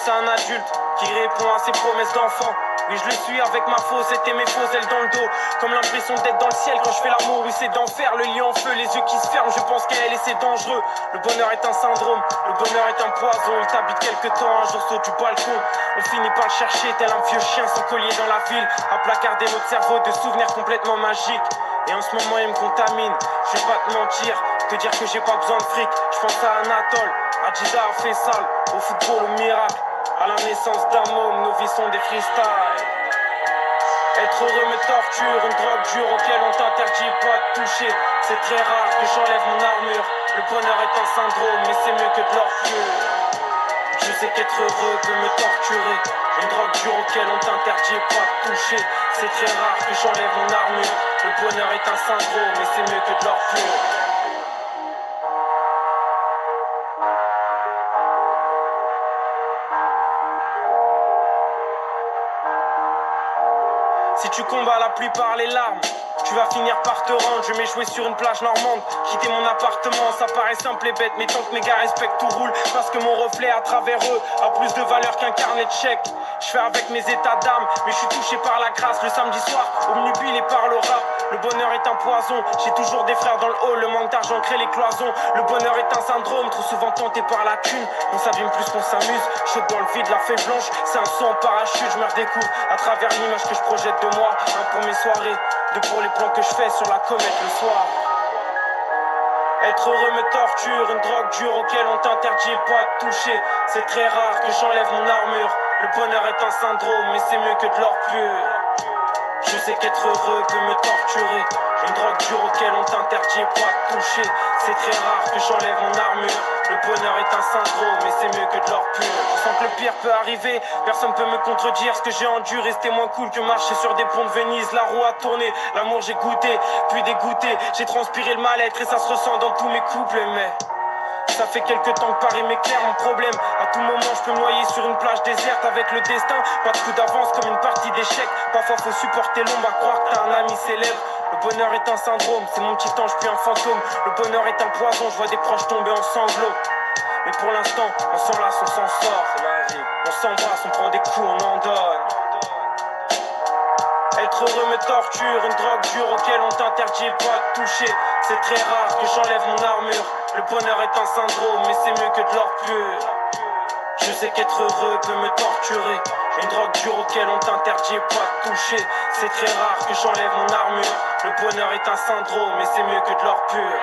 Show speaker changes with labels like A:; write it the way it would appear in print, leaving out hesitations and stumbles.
A: à un adulte qui répond à ses promesses d'enfant. Oui, je le suis avec ma fausse et mes fausses ailes dans le dos. Comme l'impression d'être dans le ciel quand je fais l'amour. Oui, c'est d'enfer, le lit en feu, les yeux qui se ferment. Je pense qu'elle et c'est dangereux. Le bonheur est un syndrome, le bonheur est un poison. Il t'habite quelque temps, un jour saute du balcon. On finit par le chercher tel un vieux chien sans collier dans la ville. À placarder notre cerveau de souvenirs complètement magiques. Et en ce moment il me contamine, je vais pas te mentir, te dire que j'ai pas besoin de fric. Je pense à Anatole, à Djida, à Faisal, au football, au miracle. À la naissance d'un homme, nos vies sont des freestyles. Être heureux me torture, une drogue dure auquel on t'interdit pas de toucher. C'est très rare que j'enlève mon armure. Le bonheur est un syndrome, mais c'est mieux que de l'or pur. Je sais qu'être heureux peut me torturer. Une drogue dure auquel on t'interdit pas de toucher. C'est très rare que j'enlève mon armure. Le bonheur est un syndrome, mais c'est mieux que de l'or pur. Si tu combats la pluie par les larmes, tu vas finir par te rendre. Je vais m'échouer sur une plage normande, quitter mon appartement. Ça paraît simple et bête, mais tant que mes gars respectent, tout roule. Parce que mon reflet à travers eux a plus de valeur qu'un carnet de chèques. Je fais avec mes états d'âme, mais je suis touché par la grâce. Le samedi soir, obnubilé par le rap. Le bonheur est un poison, j'ai toujours des frères dans le hall. Le manque d'argent crée les cloisons. Le bonheur est un syndrome, trop souvent tenté par la thune. On s'abîme plus qu'on s'amuse, chaude dans le vide, la feuille blanche. C'est un saut en parachute, je me redécouvre à travers l'image que je projette de moi. Un pour mes soirées, deux pour les plans que je fais sur la comète le soir. Être heureux me torture, une drogue dure auquel on t'interdit pas de toucher. C'est très rare que j'enlève mon armure. Le bonheur est un syndrome, mais c'est mieux que de l'or pur. Je sais qu'être heureux peut me torturer. Une drogue dure auquel on t'interdit pas de toucher. C'est très rare que j'enlève mon armure. Le bonheur est un syndrome, mais c'est mieux que de l'or pur. Je sens que le pire peut arriver, personne peut me contredire. Ce que j'ai enduré, c'était moins cool que marcher sur des ponts de Venise. La roue a tourné, l'amour j'ai goûté, puis dégoûté. J'ai transpiré le mal-être et ça se ressent dans tous mes couples. Mais ça fait quelque temps que Paris m'éclaire mon problème. À tout moment je peux me noyer sur une plage déserte avec le destin. Pas de coup d'avance comme une partie d'échecs. Parfois faut supporter l'ombre à croire que t'as un ami célèbre. Le bonheur est un syndrome, c'est mon petit ange puis un fantôme. Le bonheur est un poison, je vois des proches tomber en sanglots. Mais pour l'instant, on s'enlace, on s'en sort, c'est la vie. On s'embrasse, on prend des coups, on en donne. Être heureux me torture, une drogue dure auquel on t'interdit pas de toucher. C'est très rare que j'enlève mon armure. Le bonheur est un syndrome, mais c'est mieux que de l'or pur. Je sais qu'être heureux peut me torturer. Une drogue dure auquel on t'interdit pas de toucher. C'est très rare que j'enlève mon armure. Le bonheur est un syndrome, mais c'est mieux que de l'or pur.